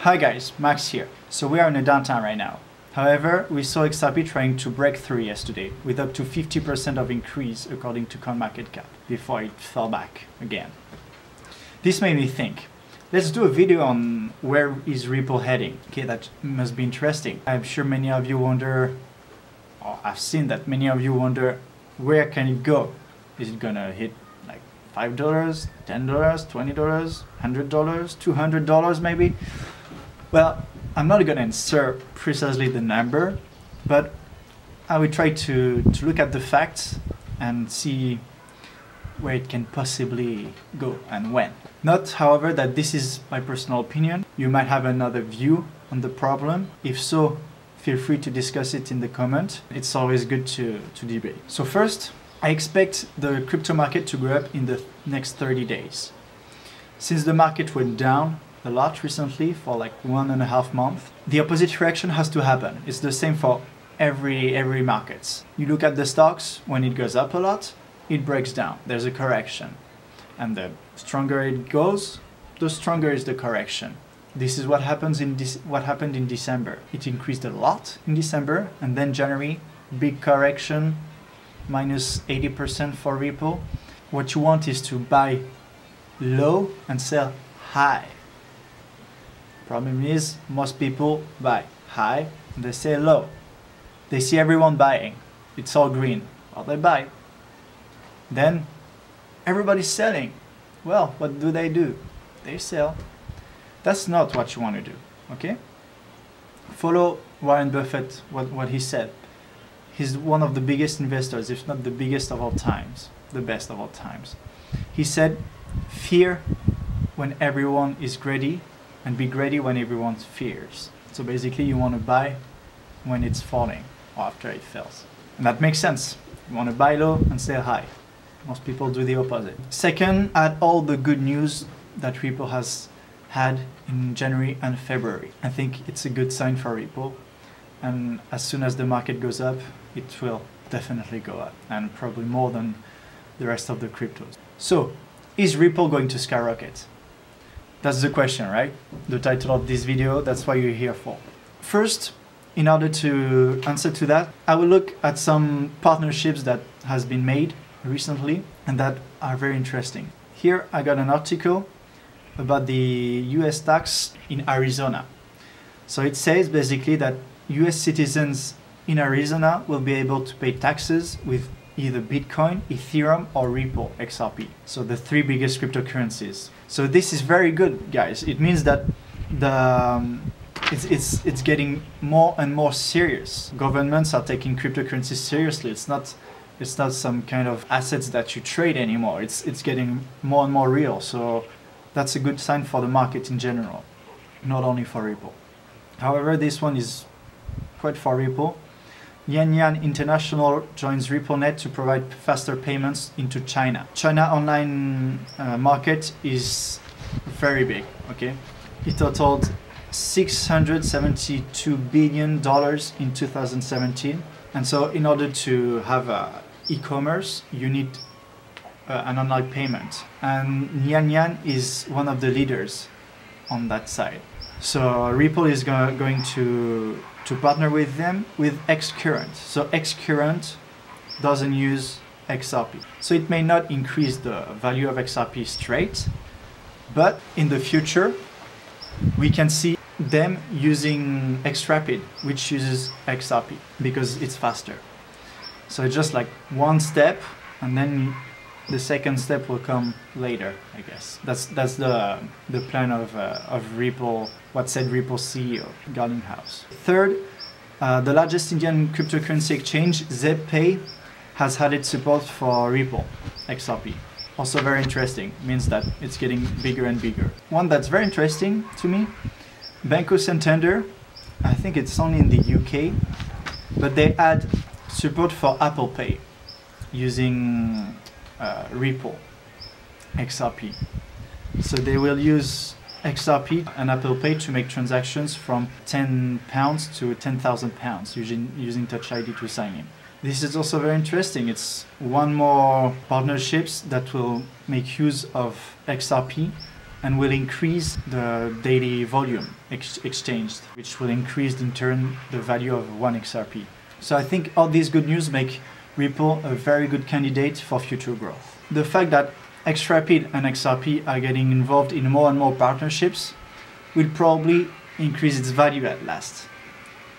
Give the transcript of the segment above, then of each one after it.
Hi guys, Max here. So we are in a downtime right now. However, we saw XRP trying to break through yesterday with up to 50% of increase according to CoinMarketCap before it fell back again. This made me think, let's do a video on where is Ripple heading. Okay, that must be interesting. I'm sure many of you wonder, or I've seen that many of you wonder, where can it go? Is it gonna hit like $5, $10, $20, $100, $200 maybe? Well, I'm not going to answer precisely the number, but I will try to look at the facts and see where it can possibly go and when. Not, however, that this is my personal opinion. You might have another view on the problem. If so, feel free to discuss it in the comment. It's always good to debate. So first, I expect the crypto market to go up in the next 30 days. Since the market went down a lot recently for like 1.5 months, the opposite reaction has to happen. It's the same for every market. You look at the stocks, when it goes up a lot, it breaks down. There's a correction. And the stronger it goes, the stronger is the correction. This is what happens what happened in December. It increased a lot in December, and then January, big correction, minus 80% for Ripple. What you want is to buy low and sell high. Problem is, most people buy high and they sell low. They see everyone buying. It's all green. Well, they buy. Then everybody's selling. Well, what do? They sell. That's not what you want to do, okay? Follow Warren Buffett, what he said. He's one of the biggest investors, if not the biggest of all times, the best of all times. He said, fear when everyone is greedy, and be greedy when everyone fears. So basically you want to buy when it's falling or after it falls. And that makes sense. You want to buy low and sell high. Most people do the opposite. Second, add all the good news that Ripple has had in January and February. I think it's a good sign for Ripple. And as soon as the market goes up, it will definitely go up, and probably more than the rest of the cryptos. So, is Ripple going to skyrocket? That's the question, right? The title of this video, that's what you're here for. First, in order to answer to that, I will look at some partnerships that has been made recently and that are very interesting. Here I got an article about the US tax in Arizona. So it says basically that US citizens in Arizona will be able to pay taxes with either Bitcoin, Ethereum, or Ripple XRP. So the three biggest cryptocurrencies. So this is very good, guys. It means that it's getting more and more serious. Governments are taking cryptocurrencies seriously. It's not some kind of assets that you trade anymore. It's getting more and more real. So that's a good sign for the market in general, not only for Ripple. However, this one is quite for Ripple. LianLian International joins RippleNet to provide faster payments into China. China online market is very big, okay? It totaled $672 billion in 2017. And so in order to have e-commerce, you need an online payment. And LianLian is one of the leaders on that side. So Ripple is going to partner with them with Xcurrent. So Xcurrent doesn't use XRP. So it may not increase the value of XRP straight, but in the future, we can see them using XRapid, which uses XRP because it's faster. So it's just like one step, and then the second step will come later, I guess. That's the plan of Ripple, what said Ripple's CEO, Garden House. Third, the largest Indian cryptocurrency exchange, ZebPay, has added support for Ripple XRP. Also very interesting, means that it's getting bigger and bigger. One that's very interesting to me, Banco Santander, I think it's only in the UK, but they add support for Apple Pay using Ripple XRP. So they will use XRP and Apple Pay to make transactions from £10 to £10,000 using Touch ID to sign in. This is also very interesting. It's one more partnerships that will make use of XRP and will increase the daily volume exchanged, which will increase in turn the value of one XRP. So I think all these good news make Ripple a very good candidate for future growth. The fact that XRapid and XRP are getting involved in more and more partnerships will probably increase its value at last.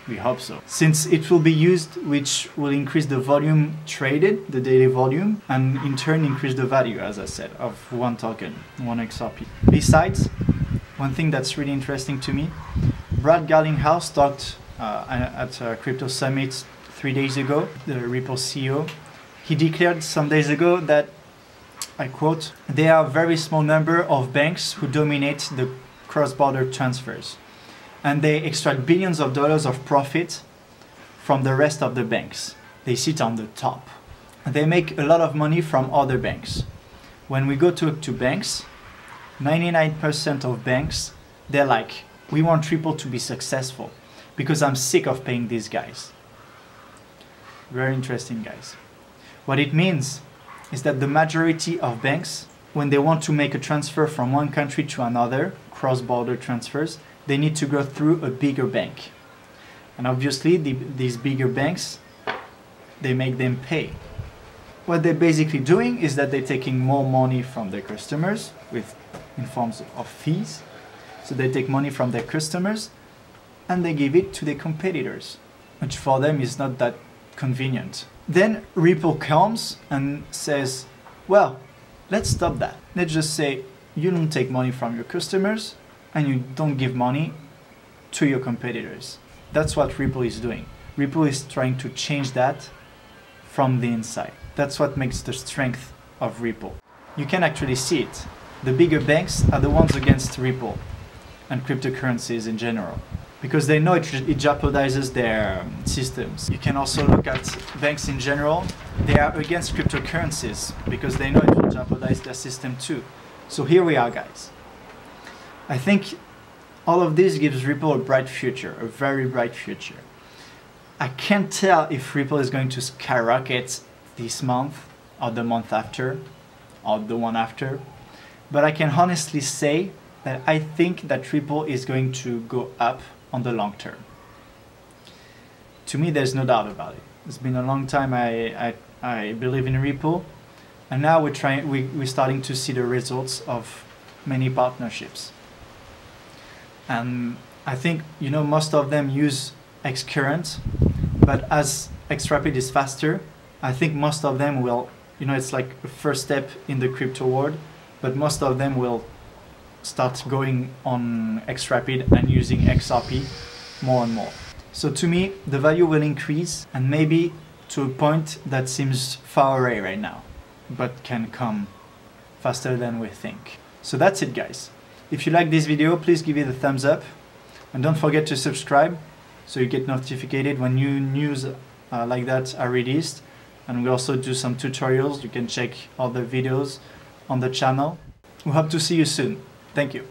We hope so. Since it will be used, which will increase the volume traded, the daily volume, and in turn increase the value, as I said, of one token, one XRP. Besides, one thing that's really interesting to me, Brad Garlinghouse talked at a crypto summit 3 days ago, the Ripple CEO. He declared some days ago that, I quote, "There are a very small number of banks who dominate the cross-border transfers, and they extract billions of dollars of profit from the rest of the banks. They sit on the top. They make a lot of money from other banks. When we go to banks, 99% of banks, they're like, we want Ripple to be successful because I'm sick of paying these guys." Very interesting, guys. What it means is that the majority of banks, when they want to make a transfer from one country to another, cross-border transfers, they need to go through a bigger bank. And obviously, these bigger banks, they make them pay. What they're basically doing is that they're taking more money from their customers in forms of fees. So they take money from their customers and they give it to their competitors, which for them is not that convenient. Then Ripple comes and says, well, let's stop that. Let's just say you don't take money from your customers and you don't give money to your competitors. That's what Ripple is doing. Ripple is trying to change that from the inside. That's what makes the strength of Ripple. You can actually see it. The bigger banks are the ones against Ripple and cryptocurrencies in general, because they know it jeopardizes their systems. You can also look at banks in general. They are against cryptocurrencies because they know it will jeopardize their system too. So here we are, guys. I think all of this gives Ripple a bright future, a very bright future. I can't tell if Ripple is going to skyrocket this month or the month after or the one after, but I can honestly say that I think that Ripple is going to go up on the long term. To me, there's no doubt about it. It's been a long time I believe in Ripple, and now we're starting to see the results of many partnerships. And I think, most of them use Xcurrent, but as XRapid is faster, I think most of them will, it's like a first step in the crypto world, but most of them will start going on XRapid and using XRP more and more. So to me, the value will increase, and maybe to a point that seems far away right now, but can come faster than we think. So that's it, guys. If you like this video, please give it a thumbs up, and don't forget to subscribe so you get notified when new news like that are released. And we also do some tutorials. You can check all the videos on the channel. We hope to see you soon. Thank you.